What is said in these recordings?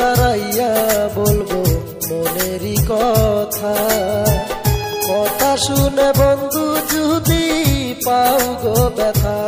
দাঁড়াইয়া বলবো মনেরই কথা, কথা শুনে বন্ধু যদি পাও গো ব্যথা।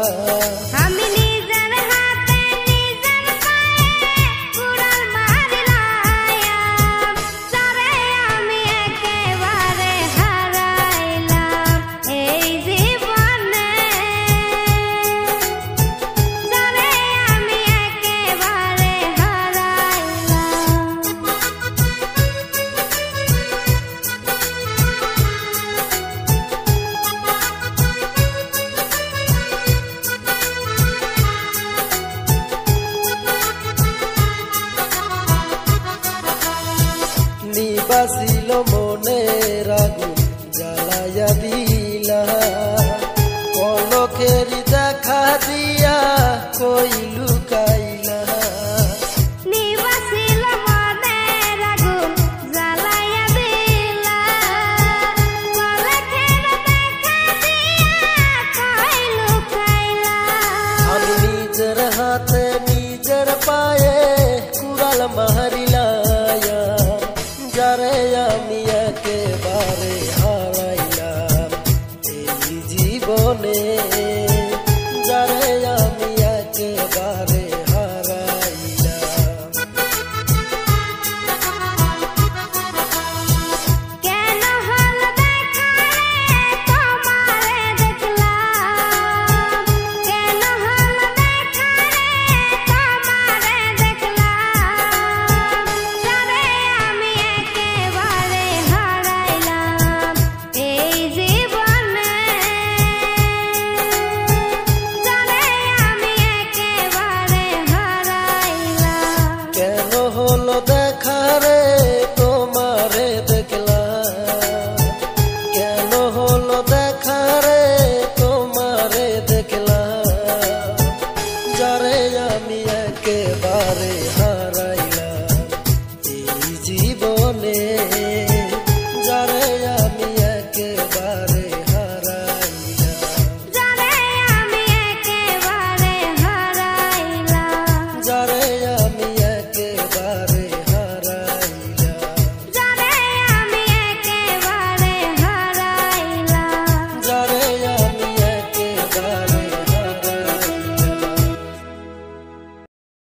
নিবাসিল মনের আগুন জ্বালাইয়া দিলা, পলকেরি দেখা দিয়া কই লুকাইলা। নিবাসিল মনের আগুন জ্বালাইয়া দিলা, পলকের দেখা দিয়া কই লুকাইলা। আমি নিজের হাতে নিজের পায়ে কুড়াল মারিলায়া, যারে আমি একেবারে হারাইলাম এই জীবনে, যারে আমি একেবারে হারাইলাম। কেন হল দেখা রে তোমারে দেখলাম, কেন হল দেখা রে তোমারে দেখলাম, যারে আমি একেবারে হারাইলাম এই জীবনে, যারে আমি একেবারে হারাইলাম। কেন হলো দেখা রে